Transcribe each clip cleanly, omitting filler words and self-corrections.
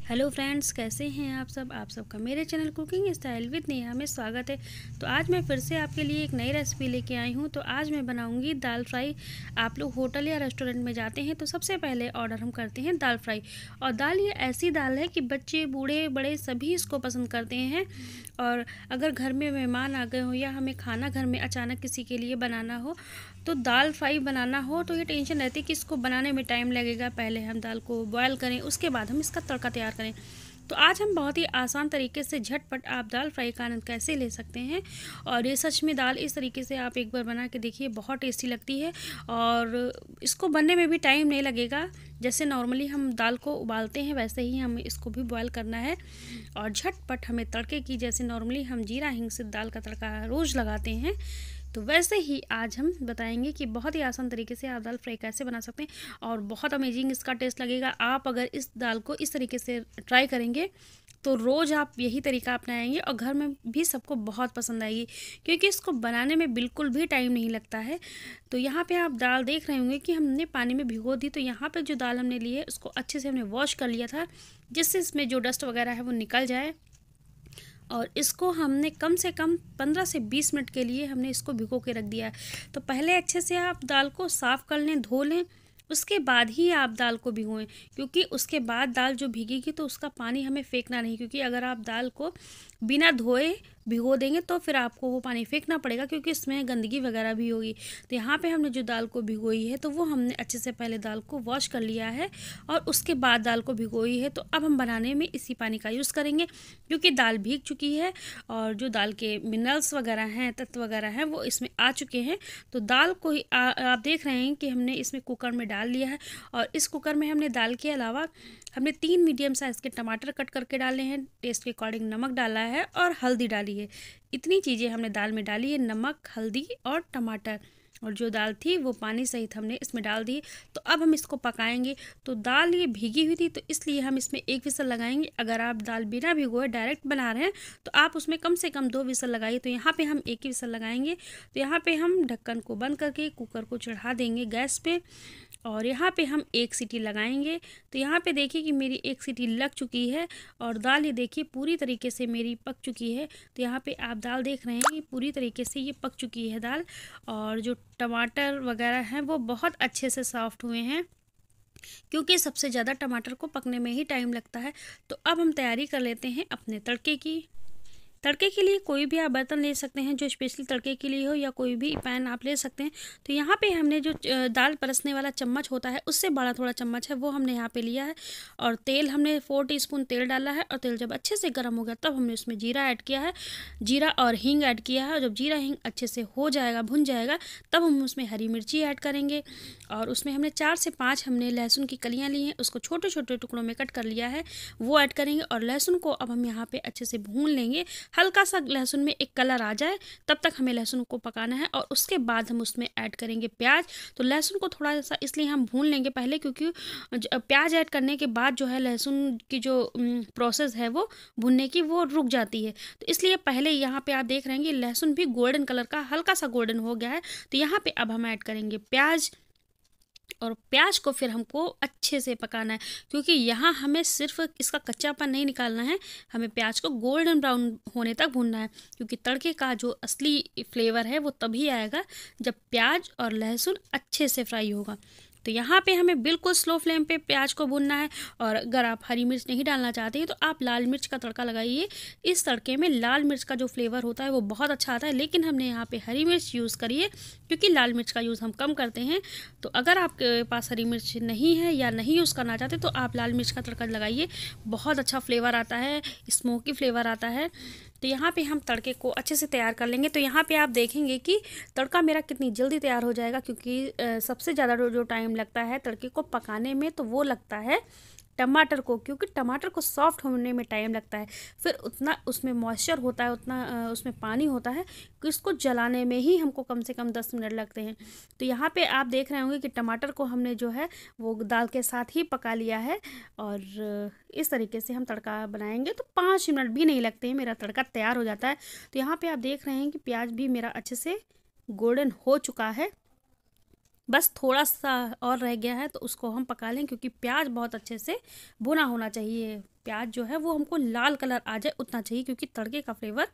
Hello friends, कैसे हैं आप सबका मेरे channel cooking style with Neha में स्वागत है। तो आज मैं फिर से आपके लिए एक नई रेसिपी लेके आई हूँ। तो आज मैं बनाऊँगी दाल फ्राई। आप लोग होटल या रेस्टोरेंट में जाते हैं तो सबसे पहले ऑर्डर हम करते हैं दाल फ्राई। और दाल ये ऐसी दाल है कि बच्चे बूढ़े बड़े सभी इसको पसंद करते हैं। और अगर घर में मेहमान आ गए हो या हमें खाना घर में अचानक किसी के लिए बनाना हो तो दाल फ्राई बनाना हो तो ये टेंशन रहती है कि इसको बनाने में टाइम लगेगा। पहले हम दाल को बॉयल करें, उसके बाद हम इसका तड़का तैयार करें। तो आज हम बहुत ही आसान तरीके से झटपट आप दाल फ्राई का आनंद कैसे ले सकते हैं। और ये सच में दाल इस तरीके से आप एक बार बना के देखिए, बहुत टेस्टी लगती है। और इसको बनने में भी टाइम नहीं लगेगा। जैसे नॉर्मली हम दाल को उबालते हैं वैसे ही हमें इसको भी बॉयल करना है। और झटपट हमें तड़के की, जैसे नॉर्मली हम जीरा हिंग से दाल का तड़का रोज़ लगाते हैं, तो वैसे ही आज हम बताएंगे कि बहुत ही आसान तरीके से आप दाल फ्राई कैसे बना सकते हैं। और बहुत अमेजिंग इसका टेस्ट लगेगा। आप अगर इस दाल को इस तरीके से ट्राई करेंगे तो रोज़ आप यही तरीका अपनाएंगे और घर में भी सबको बहुत पसंद आएगी, क्योंकि इसको बनाने में बिल्कुल भी टाइम नहीं लगता है। तो यहाँ पे आप दाल देख रहे होंगे कि हमने पानी में भिगो दी। तो यहाँ पे जो दाल हमने ली है उसको अच्छे से हमने वॉश कर लिया था, जिससे इसमें जो डस्ट वगैरह है वो निकल जाए। और इसको हमने कम से कम 15 से 20 मिनट के लिए हमने इसको भिगो के रख दिया है। तो पहले अच्छे से आप दाल को साफ़ कर लें, धो लें, उसके बाद ही आप दाल को भिगोएं। क्योंकि उसके बाद दाल जो भीगेगी तो उसका पानी हमें फेंकना नहीं, क्योंकि अगर आप दाल को बिना धोए भिगो देंगे तो फिर आपको वो पानी फेंकना पड़ेगा, क्योंकि इसमें गंदगी वगैरह भी होगी। तो यहाँ पे हमने जो दाल को भिगोई है तो वो हमने अच्छे से पहले दाल को वॉश कर लिया है और उसके बाद दाल को भिगोई है। तो अब हम बनाने में इसी पानी का यूज़ करेंगे, क्योंकि दाल भीग चुकी है और जो दाल के मिनरल्स वगैरह हैं, तत्व वगैरह हैं, वो इसमें आ चुके हैं। तो दाल को ही आप देख रहे हैं कि हमने इसमें कुकर में डाल लिया है। और इस कुकर में हमने दाल के अलावा हमने 3 मीडियम साइज़ के टमाटर कट करके डाले हैं, टेस्ट के अकॉर्डिंग नमक डाला है और हल्दी डाली है। इतनी चीज़ें हमने दाल में डाली है, नमक, हल्दी और टमाटर। और जो दाल थी वो पानी सहित हमने इसमें डाल दी। तो अब हम इसको पकाएंगे। तो दाल ये भीगी हुई थी तो इसलिए हम इसमें 1 विसल लगाएंगे। अगर आप दाल बिना भिगोए डायरेक्ट बना रहे हैं तो आप उसमें कम से कम 2 विसल लगाइए। तो यहाँ पे हम 1 ही विसल लगाएंगे। तो यहाँ पे हम ढक्कन को बंद करके कुकर को चढ़ा देंगे गैस पे और यहाँ पे हम 1 सीटी लगाएंगे। तो यहाँ पे देखिए कि मेरी 1 सीटी लग चुकी है और दाल ये देखिए पूरी तरीके से मेरी पक चुकी है। तो यहाँ पे आप दाल देख रहे हैं कि पूरी तरीके से ये पक चुकी है दाल। और जो टमाटर वगैरह हैं वो बहुत अच्छे से सॉफ्ट हुए हैं, क्योंकि सबसे ज़्यादा टमाटर को पकने में ही टाइम लगता है। तो अब हम तैयारी कर लेते हैं अपने तड़के की। तड़के के लिए कोई भी आप बर्तन ले सकते हैं जो स्पेशली तड़के के लिए हो, या कोई भी पैन आप ले सकते हैं। तो यहाँ पे हमने जो दाल परसने वाला चम्मच होता है उससे बड़ा थोड़ा चम्मच है वो हमने यहाँ पे लिया है। और तेल हमने 4 टीस्पून तेल डाला है। और तेल जब अच्छे से गर्म हो गया तब हमने उसमें जीरा ऐड किया है, जीरा और हींग ऐड किया है। और जब जीरा हींग अच्छे से हो जाएगा, भुन जाएगा, तब हम उसमें हरी मिर्ची ऐड करेंगे। और उसमें हमने 4 से 5 हमने लहसुन की कलियाँ ली हैं, उसको छोटे छोटे टुकड़ों में कट कर लिया है, वो ऐड करेंगे। और लहसुन को अब हम यहाँ पे अच्छे से भून लेंगे। हल्का सा लहसुन में एक कलर आ जाए तब तक हमें लहसुन को पकाना है। और उसके बाद हम उसमें ऐड करेंगे प्याज। तो लहसुन को थोड़ा सा इसलिए हम भून लेंगे पहले, क्योंकि प्याज ऐड करने के बाद जो है लहसुन की जो प्रोसेस है वो भुनने की वो रुक जाती है। तो इसलिए पहले यहाँ पे आप देख रहे हैं कि लहसुन भी गोल्डन कलर का हल्का सा गोल्डन हो गया है। तो यहाँ पे अब हम ऐड करेंगे प्याज। और प्याज को फिर हमको अच्छे से पकाना है, क्योंकि यहाँ हमें सिर्फ इसका कच्चापन नहीं निकालना है, हमें प्याज को गोल्डन ब्राउन होने तक भूनना है। क्योंकि तड़के का जो असली फ्लेवर है वो तभी आएगा जब प्याज और लहसुन अच्छे से फ्राई होगा। तो यहाँ पे हमें बिल्कुल स्लो फ्लेम पे प्याज को भूनना है। और अगर आप हरी मिर्च नहीं डालना चाहते हैं तो आप लाल मिर्च का तड़का लगाइए। इस तड़के में लाल मिर्च का जो फ्लेवर होता है वो बहुत अच्छा आता है, लेकिन हमने यहाँ पे हरी मिर्च यूज़ करी है, क्योंकि लाल मिर्च का यूज़ हम कम करते हैं। तो अगर आपके पास हरी मिर्च नहीं है या नहीं यूज़ करना चाहते तो आप लाल मिर्च का तड़का लगाइए, बहुत अच्छा फ्लेवर आता है, स्मोकी फ्लेवर आता है। तो यहाँ पे हम तड़के को अच्छे से तैयार कर लेंगे। तो यहाँ पे आप देखेंगे कि तड़का मेरा कितनी जल्दी तैयार हो जाएगा, क्योंकि सबसे ज़्यादा जो टाइम लगता है तड़के को पकाने में तो वो लगता है टमाटर को, क्योंकि टमाटर को सॉफ्ट होने में टाइम लगता है। फिर उतना उसमें मॉइस्चर होता है, उतना उसमें पानी होता है कि इसको जलाने में ही हमको कम से कम 10 मिनट लगते हैं। तो यहाँ पे आप देख रहे होंगे कि टमाटर को हमने जो है वो दाल के साथ ही पका लिया है। और इस तरीके से हम तड़का बनाएंगे तो 5 मिनट भी नहीं लगते हैं, मेरा तड़का तैयार हो जाता है। तो यहाँ पर आप देख रहे हैं कि प्याज भी मेरा अच्छे से गोल्डन हो चुका है। बस थोड़ा सा और रह गया है तो उसको हम पका लें, क्योंकि प्याज बहुत अच्छे से भुना होना चाहिए। प्याज जो है वो हमको लाल कलर आ जाए उतना चाहिए, क्योंकि तड़के का फ्लेवर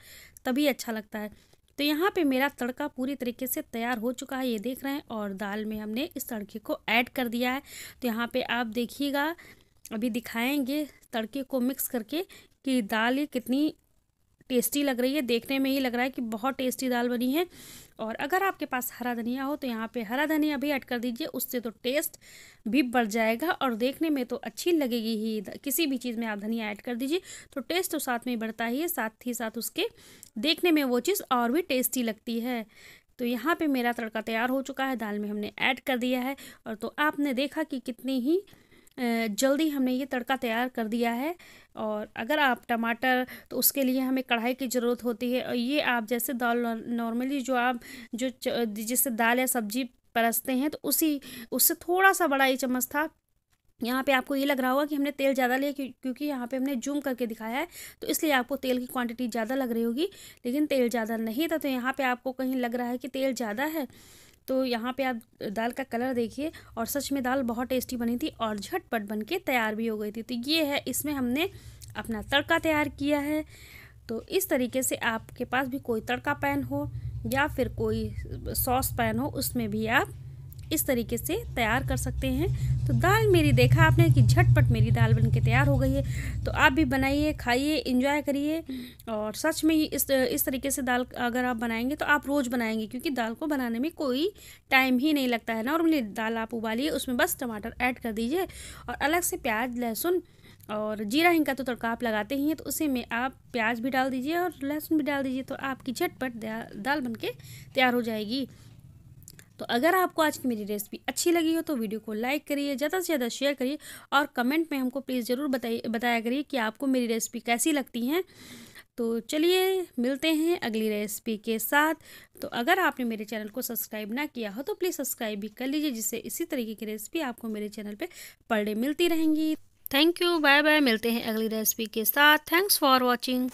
तभी अच्छा लगता है। तो यहाँ पे मेरा तड़का पूरी तरीके से तैयार हो चुका है, ये देख रहे हैं। और दाल में हमने इस तड़के को ऐड कर दिया है। तो यहाँ पे आप देखिएगा, अभी दिखाएंगे तड़के को मिक्स करके कि दाल ये कितनी टेस्टी लग रही है। देखने में ही लग रहा है कि बहुत टेस्टी दाल बनी है। और अगर आपके पास हरा धनिया हो तो यहाँ पे हरा धनिया भी ऐड कर दीजिए, उससे तो टेस्ट भी बढ़ जाएगा और देखने में तो अच्छी लगेगी ही। किसी भी चीज़ में आप धनिया ऐड कर दीजिए तो टेस्ट तो साथ में बढ़ता ही है, साथ ही साथ उसके देखने में वो चीज़ और भी टेस्टी लगती है। तो यहाँ पे मेरा तड़का तैयार हो चुका है, दाल में हमने ऐड कर दिया है। और तो आपने देखा कि कितनी ही जल्दी हमने ये तड़का तैयार कर दिया है। और अगर आप टमाटर, तो उसके लिए हमें कढ़ाई की ज़रूरत होती है। और ये आप जैसे दाल नॉर्मली जो आप जिससे दाल या सब्जी परसते हैं, तो उससे थोड़ा सा बड़ा ही चम्मच था। यहाँ पे आपको ये लग रहा होगा कि हमने तेल ज़्यादा लिया, क्योंकि यहाँ पे हमने जूम करके दिखाया है, तो इसलिए आपको तेल की क्वांटिटी ज़्यादा लग रही होगी, लेकिन तेल ज़्यादा नहीं था। तो यहाँ पे आपको कहीं लग रहा है कि तेल ज़्यादा है, तो यहाँ पे आप दाल का कलर देखिए। और सच में दाल बहुत टेस्टी बनी थी और झटपट बन के तैयार भी हो गई थी। तो ये है, इसमें हमने अपना तड़का तैयार किया है। तो इस तरीके से आपके पास भी कोई तड़का पैन हो या फिर कोई सॉस पैन हो, उसमें भी आप इस तरीके से तैयार कर सकते हैं। तो दाल मेरी देखा आपने कि झटपट मेरी दाल बन के तैयार हो गई है। तो आप भी बनाइए, खाइए, एंजॉय करिए। और सच में इस तरीके से दाल अगर आप बनाएंगे तो आप रोज़ बनाएंगे, क्योंकि दाल को बनाने में कोई टाइम ही नहीं लगता है। नॉर्मली दाल आप उबालिए, उसमें बस टमाटर ऐड कर दीजिए और अलग से प्याज, लहसुन और जीरा हिंग का तो तड़का आप लगाते ही हैं, तो उसी में आप प्याज भी डाल दीजिए और लहसुन भी डाल दीजिए, तो आपकी झटपट दाल बन के तैयार हो जाएगी। तो अगर आपको आज की मेरी रेसिपी अच्छी लगी हो तो वीडियो को लाइक करिए, ज़्यादा से ज़्यादा शेयर करिए और कमेंट में हमको प्लीज़ ज़रूर बताया करिए कि आपको मेरी रेसिपी कैसी लगती हैं। तो चलिए मिलते हैं अगली रेसिपी के साथ। तो अगर आपने मेरे चैनल को सब्सक्राइब ना किया हो तो प्लीज़ सब्सक्राइब भी कर लीजिए, जिससे इसी तरीके की रेसिपी आपको मेरे चैनल पर पर डे मिलती रहेंगी। Thank you, bye bye. मिलते हैं अगली रेसिपी के साथ। Thanks for watching.